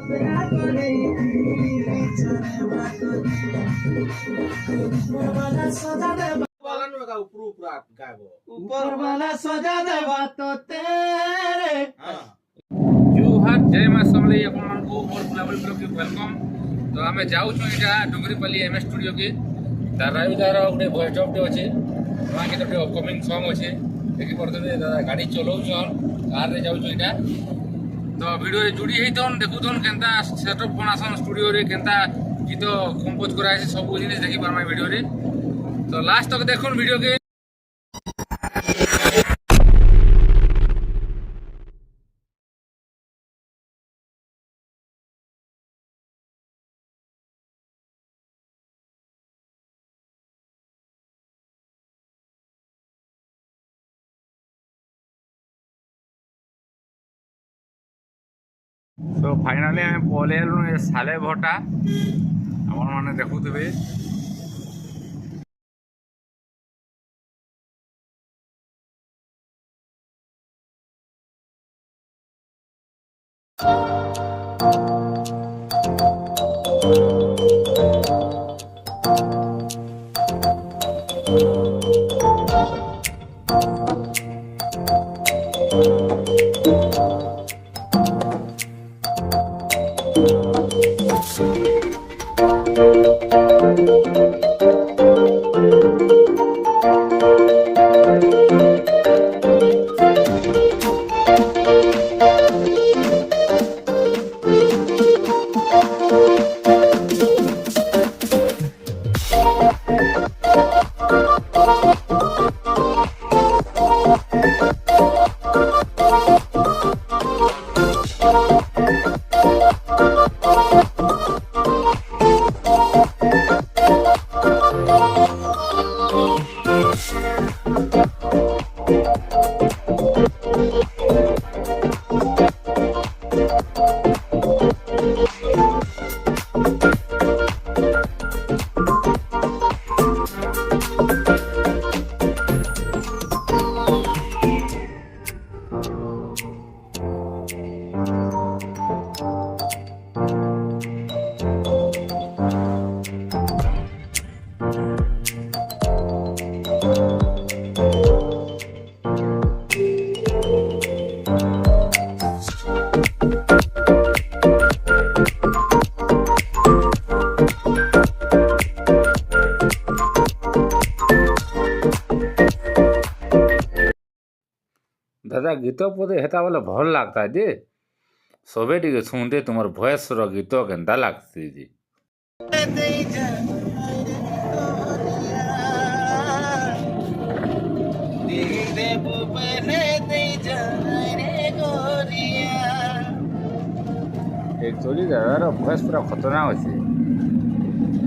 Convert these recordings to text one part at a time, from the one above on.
ऊपर वाला सजा देवा तो तेरे जुहार जय मां समले अपन को मोर बुलाबल ब्लॉग के वेलकम। तो हमें जाऊ छु इटा डुंगरीपल्ली एमएस स्टूडियो के ताराई दारा गोटे वॉइस जॉब टे अछि वहां के तो अपकमिंग सॉन्ग अछि देखि परते दादा गाड़ी चलाउ छन कार रे जाऊ छु इटा। तो वीडियो रे जुड़ी हेई तन देखु तन केनता सेटअप बनासन स्टूडियो रे केनता गीत कंपोज करा है सब जिनिस देखि परमा वीडियो रे। तो लास्ट तक देखुन वीडियो के। तो फाइनाली आम पलू साले भटा आपण मैंने देखुवे दादा गीत पदे हेता बोले भल लगता है जे सबे टिके सुनते तुम भॉइस रो गीत केनता लगती जी। एक्चुअली दादार भॉइस पूरा खतरनाक अच्छे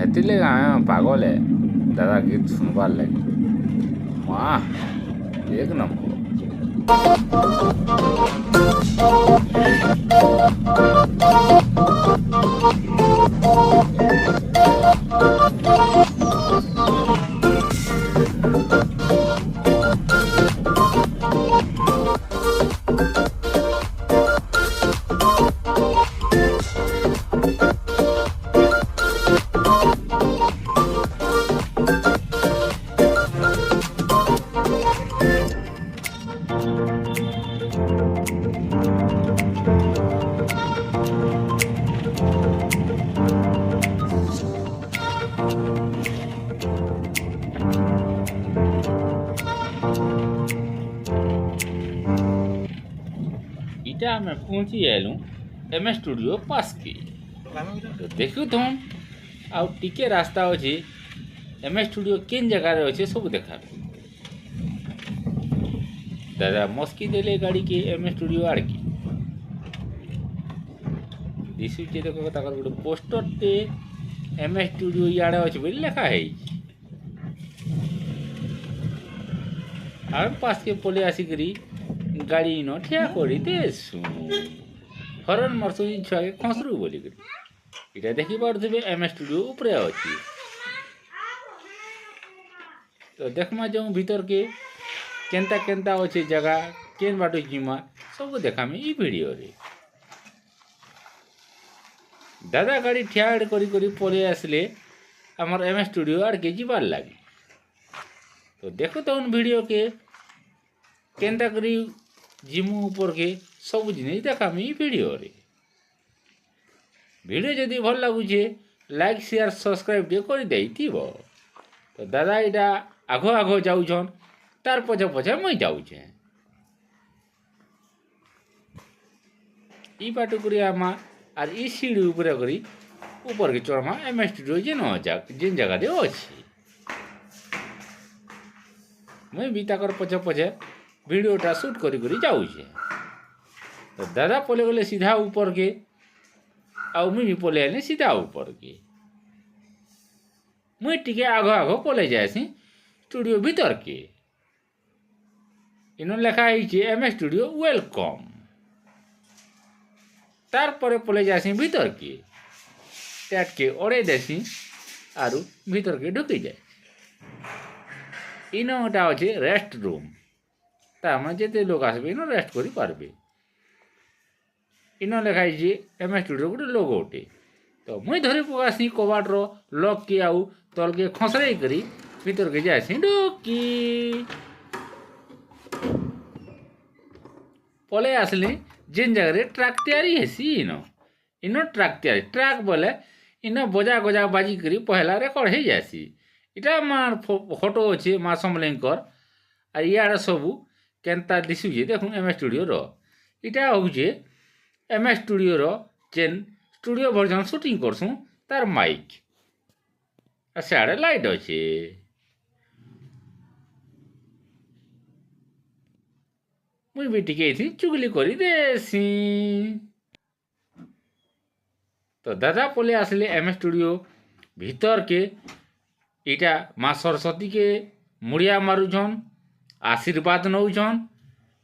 हेती लगे आम पागल है दादा गीत सुनबार लगे वाह एक नंबर। इटा में पहुंची आलू एमएस स्टूडियो पास के तो देखु तुम आउ टिके रास्ता अच्छे एमएस स्टूडियो केन जगह अच्छे सब देखा दादा मस्की देले गाड़ी के एमएस स्टूडियो आड़ की दिशुचे देखो ताकर गोटे पोस्टर टे एमएस स्टूडियो इे अच्छे बोली लिखा है आम पास के पले आसिकरी गाड़ी न ठिया करी देसु हरन मरसु छुआ के खसरू बोली करी इटा देखि पारथबे एमएस स्टूडियो ऊपर अछि। तो देखमा जाऊँ भीतर के केनता केनता अच्छे जगह केन बाटो जिमा सब देखा में ई वीडियो रे। दादा गाड़ी ठियाड़ करी पलि आसले आमर एम स्टूडियो आड़ के जीवार लगे तो देखो तो वीडियो के केंता करी जिमु ऊपर के सब जिनिस देखामी वीडियो रे वीडियो जदि भल लगुचे लाइक शेयर सब्सक्राइब टे कर देइथिबो तो दादा इटा आगो आगो जाउछन तार पछे पछे मुई जाउछे ई बाटू करी आमा आर ई सीढ़ी ऊपर के चढ़मा एम स्टूडियो जेन जगह दे अच्छी मुई भी ताकर पछे पछे वीडियोटा शूट करी जाऊे तो दादा पले गले सीधा ऊपर के आउ मुई भी पले आने सीधा ऊपर के मुई टिके आगो आगो पले जाएसी स्टूडियो भीतर के इन लेखा है एम स्टूडियो वेलकम तार परे पले जासी भीतर के टैट के ओड़े देसी आरु भीतर के ढुकी जाए इन गोटा अच्छे रेस्ट रूम तार जिते लोग आसबे इन रेस्ट करी पारबे इन लिखाई एम स्टूडियो गोटे लोगो उठे तो मुई धरी पकासी कबाटर लक के आउ तल के खसरे करी भीतर के जासी ढुकी पले आसली जेन जगह ट्राक तैयारी हेसी इन ट्राक तैयारी ट्राक बोले इन बजा गजा बाजी करी पहला रेकर्ड हो जासी इटा मार फोटो अच्छे माँ समलेंकर और इे सबू केन्ता दिशुचे देखूँ एम स्टूडियो रो इटा होचे एम स्टूडियो रो जेन स्टूडियो वर्जन शूटिंग करसूँ तार माइक और सियाड़े लाइट अच्छे मुई भी टिके थी चुगली करी देसी तो दादा पले आसले एम स्टूडियो भीतर के इटा माँ सरस्वती के मुड़िया मारुछन आशीर्वाद नौछन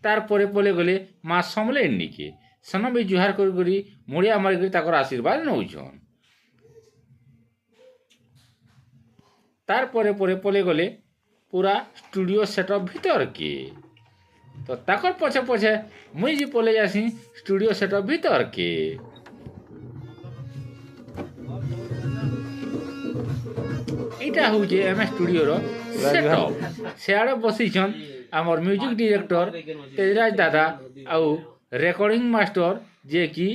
तार परे पले गले माँ समलेनी के सन भी जुहार करी मुड़िया मारिक ताकर आशीर्वाद नौछन तार परे परे पले गले पूरा स्टूडियो सेटअप भीतर के तो ताकर पछे पछे मुई जी पले जासी स्टूडियो सेटअप भीतर के इटा होचे एम स्टूडियो रो सेटअप सियाड़े बसीछन आमर म्यूजिक डायरेक्टर तेजराज दादा आउ रेकर्डिंग मास्टर जे कि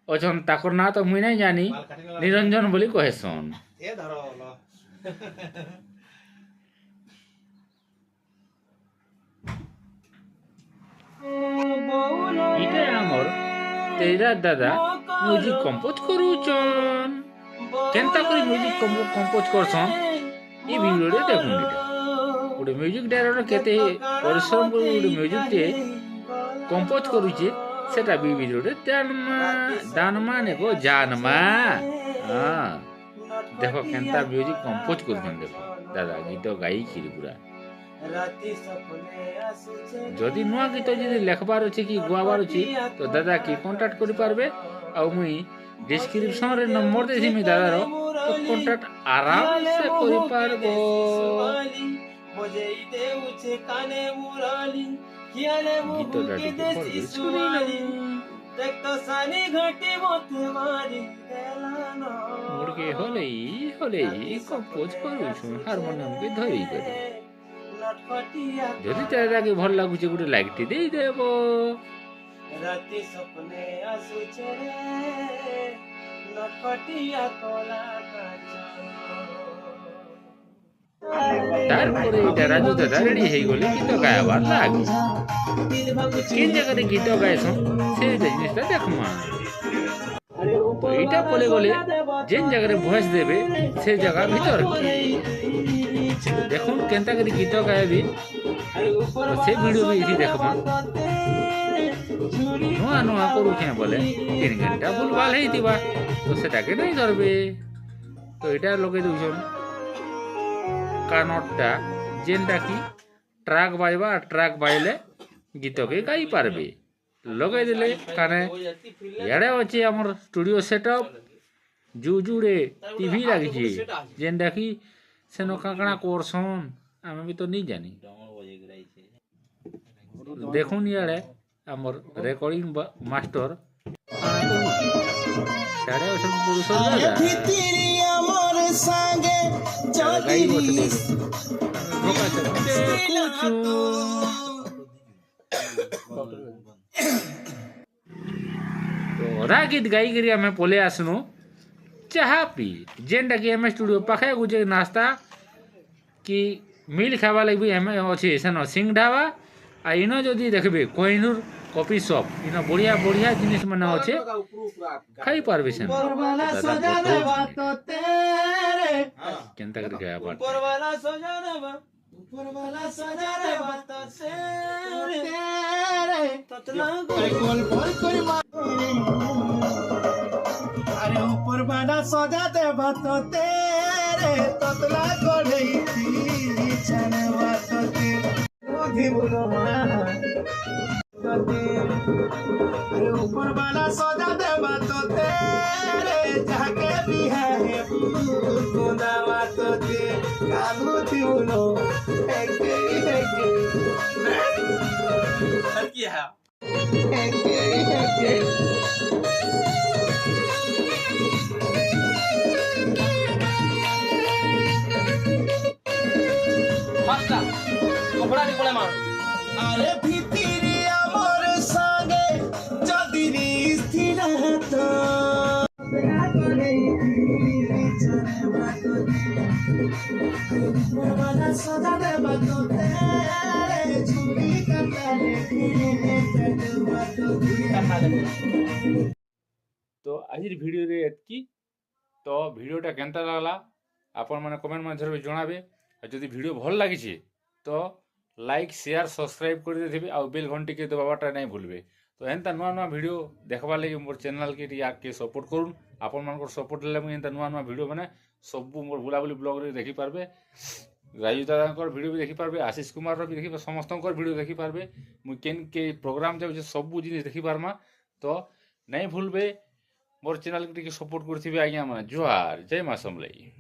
अछन ताकर ना तो मुई नहीं जानी निरंजन बोली कहेसन इटे आमर तेजराज दादा म्यूजिक कंपोज करूचन केनता करी म्यूजिक कंपोज करसन ई वीडियो रे देखुन इटा गोटे म्यूजिक डायरेक्टर केते परिश्रम करी गोटे म्यूजिक टे कंपोज करूचे सेटा भी वीडियो रे दानमा ने को जानमा हां देखो केनता म्यूजिक कंपोज करछन देखो दादा गीत गाई छिरी पूरा जदि नुआ गीत जदि लेखबार अच्छे कि गुआबार अच्छे तो दादा की कांटेक्ट करि पारबे आ मुई डिस्क्रिप्शन रे नंबर देसी मी दादा रो तो कांटेक्ट आराम से करि पारबो गीत डाटी पर सुनी मुर्गे होले कंपोज करू छु हारमोनियम के धरी करी जदि तेरा के भल लागुचे गुटे लाइक टी देई देबो राती सपने आसुचे नटखटिया कोला काचा तार परे इटा राजू दादा रेडी हेई गले गीत गायबार लाग किन जगह रे गीत गायसो से जिनिसटा देखमा तो इटा पले गले जेन जगह रे वॉइस देबे से जगह भीतर देखो केनता करी गीत गायबी से वीडियो भी इसी देखमा नुआ नुआ करू छे बोले 3 घंटा भूलभाल हेतिबा तो सेटा के नहीं धरबे तो इटा लगे दुछन कानटा जेनटा की ट्रैक बाजले गीत के गाई पारबे लगे दिले काने याडे अछि हमर स्टूडियो सेटअप जुजुरे टीवी लागी छी जेनटा की सेनो काकणा कोरसन आमे भी तो नहीं जानी देखुन याडे हमर रिकॉर्डिंग मास्टर ସିଆଡ଼େ ଅଛନ୍ତି ପୁରୁଷ আরে ଦାଦା ভিতিরি আমার সাঙ্গে ସିଆଡ଼େ ଗାଈ যদি ବସିଲେ ଭୋକା ଦେଖୁଛୁ तो अधा गीत गाईकरी आम पलि आसनु चाहा पी जेनटा कि एम स्टूडियो पाखे गुजे नाश्ता कि मिल खावा लगे भी एम अच्छे सेन सिंह ढाबा आ इन जदि देखबे कोहिनूर कॉफी शॉप इन बढ़िया बढ़िया जिनिस माने अच्छे खाई पारबे सेन ऊपरवाला सजा देवा तो तेरे केनता कर खाया पार ऊपरवाला सजा देवा ऊपरवाला सजा देवा तो तेरे ततला गोल बोल कोई अरे ऊपरवाला सजा देवा तो तेरे ततला कोढ़ई थी छनवा तो तेरे बुद्धि बुलवा अरे ऊपर वाला सजा देवा तो तेरे जाके भी है गुंदावा तो तेरे कालू तिउनो एके क्या है एके मास्टर कपड़ा निकले मार अरे ভিতিরি আমার সঙ্গে যদি স্থির হতো সদা দেবা তো তেরে চুরি কাটালে तो आज भिडियो रे एतकी तो भिडियोटा केनता लागला आपण माने कमेंट माध्यम जणाबे जदि भिडियो भल लागिছে तो लाइक शेयर सब्सक्राइब कर देथिबे आ बेल घंटी के दबावाटा नहीं भूलबे तो एंता नुआ नुआ वीडियो देखबा लागि मोर चैनल के के सपोर्ट करूँ आपण मानकर सपोर्ट ले मुई एंता नुआ नुआ वीडियो माने सब मोर बुलाबुली ब्लॉग रे देखि पारबे राजू दादांकर वीडियो भी देखि पारबे आशीष कुमार रो भी देखि समस्तंकर वीडियो देखि पारबे मुई केन के प्रोग्राम जाउ सब जिनिस देखि पारमा तो नहीं भूलबे मोर चैनल के सपोर्ट करथिबे आज्ञा माने जोहार जय मां समलई।